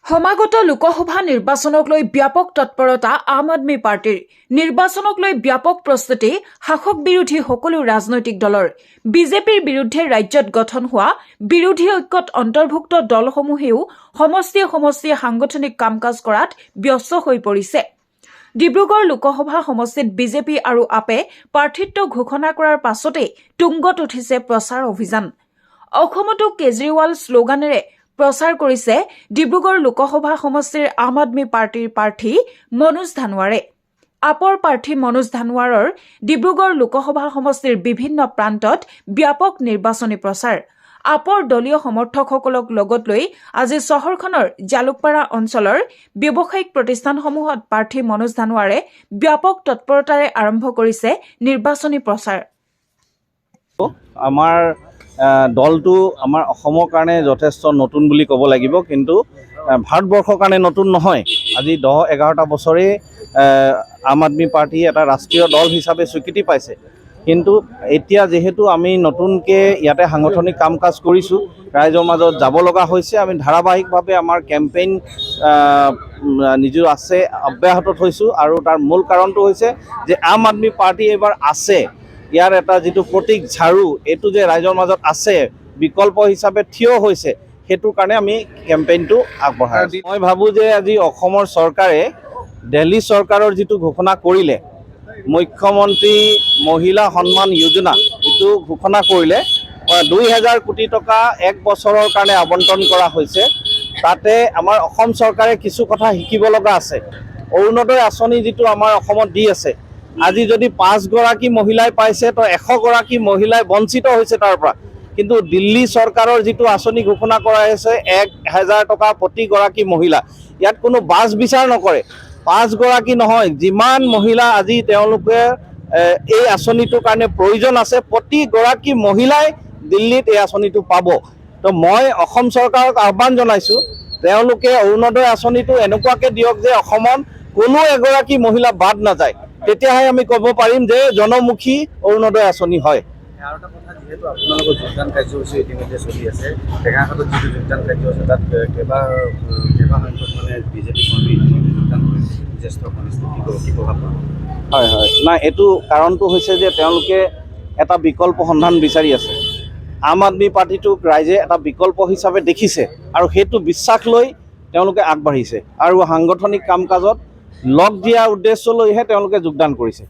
সমাগত লোকসভা নিৰ্বাচনক লৈ ব্যাপক তৎপৰতা আম আদমি পাৰ্টিৰ নিৰ্বাচনক লৈ ব্যাপক প্ৰস্তুতি শাসক বিৰোধী সকলো ৰাজনৈতিক দলৰ বিজেপিৰ বিৰুদ্ধে ৰাজ্যত গঠন হোৱা বিৰোধী ঐক্যত অন্তৰ্ভুক্ত দলসমূহেও সমষ্টিয়ে সাংগঠনিক কাম-কাজ কৰাত ব্যস্ত হৈ পৰিছে। ডিব্ৰুগড় লোকসভা সমষ্টিত বিজেপি আৰু আপে প্ৰাৰ্থিত্ব ঘোষণা কৰাৰ পাছতে তুংগত উঠিছে প্ৰচাৰ অভিযান। অসমতো কেজৰিৱাল শ্লোগানেৰে প্ৰচাৰ কৰিছে ডিব্ৰুগড় লোকসভা সমষ্টিৰ আম আদমি পাৰ্টিৰ প্ৰাৰ্থী মনোজ ধানোৱাৰে। আপৰ প্ৰাৰ্থী মনোজ ধানোৱাৰৰ ডিব্ৰুগড় লোকসভা সমষ্টিৰ বিভিন্ন প্ৰান্তত ব্যাপক নিৰ্বাচনী প্ৰচাৰ। আপৰ দলীয় সমৰ্থকসকলক লগত লৈ আজি চহৰখনৰ জালুকপাৰা অঞ্চলৰ ব্যৱসায়িক প্ৰতিষ্ঠানসমূহত প্ৰাৰ্থী মনোজ ধানোৱাৰে ব্যাপক তৎপৰতাৰে আৰম্ভ কৰিছে নিৰ্বাচনী প্ৰচাৰ। আমাৰ দলটো আমাৰ অসমৰ কাৰণে যথেষ্ট নতুন বুলি ক'ব লাগিব, কিন্তু ভাৰতবৰ্ষৰ কাৰণে নতুন নহয়। আজি 10-11টা বছৰেই আম আদমি পাৰ্টি এটা ৰাষ্ট্ৰীয় দল হিচাপে স্বীকৃতি পাইছে, কিন্তু এতিয়া যিহেতু আমি নতুনকৈ ইয়াতে সাংগঠনিক কাম কাজ কৰিছোঁ, ৰাইজৰ মাজত যাব লগা হৈছে। আমি ধাৰাবাহিকভাৱে আমাৰ কেম্পেইন নিজে আছে অব্যাহত থৈছোঁ, আৰু তাৰ মূল কাৰণটো হৈছে যে আম আদমি পাৰ্টি এইবাৰ আছে। ইয়াৰ এটা যিটো প্ৰতীক ঝাৰু, এইটো যে ৰাইজৰ মাজত আছে, বিকল্প হিচাপে থিয় হৈছে, সেইটোৰ কাৰণে আমি কেম্পেইনটো আগবঢ়াই আছোঁ। মই ভাবোঁ যে আজি অসমৰ চৰকাৰে দিল্লী চৰকাৰৰ যিটো ঘোষণা কৰিলে, মুখ্যমন্ত্ৰী মহিলা সন্মান যোজনা, যিটো ঘোষণা কৰিলে 2000 কোটি টকা এক বছৰৰ কাৰণে আবণ্টন কৰা হৈছে। তাতে আমাৰ অসম চৰকাৰে কিছু কথা শিকিব লগা আছে। অৰুণোদয় আঁচনি যিটো আমাৰ অসমত দি আছে, আজি যদি 5 গৰাকী মহিলাই পাইছে, তো 100 গৰাকী মহিলাই বঞ্চিত হৈছে তাৰ পৰা। কিন্তু দিল্লী চৰকাৰৰ যিটো আঁচনি ঘোষণা কৰা হৈছে 1000 টকা প্ৰতিগৰাকী মহিলা, ইয়াত কোনো বাছ বিচাৰ নকৰে। 5 গৰাকী নহয়, যিমান মহিলা আজি তেওঁলোকে এই আঁচনিটোৰ কাৰণে প্ৰয়োজন আছে, প্ৰতিগৰাকী মহিলাই দিল্লীত এই আঁচনিটো পাব। তো মই অসম চৰকাৰক আহ্বান জনাইছোঁ, তেওঁলোকে অৰুণোদয় আঁচনিটো এনেকুৱাকৈ দিয়ক যে অসমত কোনো এগৰাকী মহিলা বাদ নাযায়। তেতিয়াহে আমি ক'ব পাৰিম যে জনমুখী অৰুণোদয় আঁচনি হয়। আৰু এটা কথা, যিহেতু আপোনালোকৰ যোগদান কাৰ্যসূচী ইতিমধ্যে চলি আছে, টেঙাখাটত যিটো যোগদান কাৰ্য আছে, তাত কেইবাসংখ্যক মানে বিজেপি কৰ্মী ইতিমধ্যে যোগদান কৰিছে, জ্যেষ্ঠ কনিষ্ঠ কি প্ৰভাৱ পাব? হয়, নাই, এইটো কাৰণটো হৈছে যে তেওঁলোকে এটা বিকল্প সন্ধান বিচাৰি আছে। আম আদমি পাৰ্টিটোক ৰাইজে এটা বিকল্প হিচাপে দেখিছে, আৰু সেইটো বিশ্বাস লৈ তেওঁলোকে আগবাঢ়িছে, আৰু সাংগঠনিক কাম কাজত লগ দিয়াৰ উদ্দেশ্য লৈহে তেওঁলোকে যোগদান কৰিছে।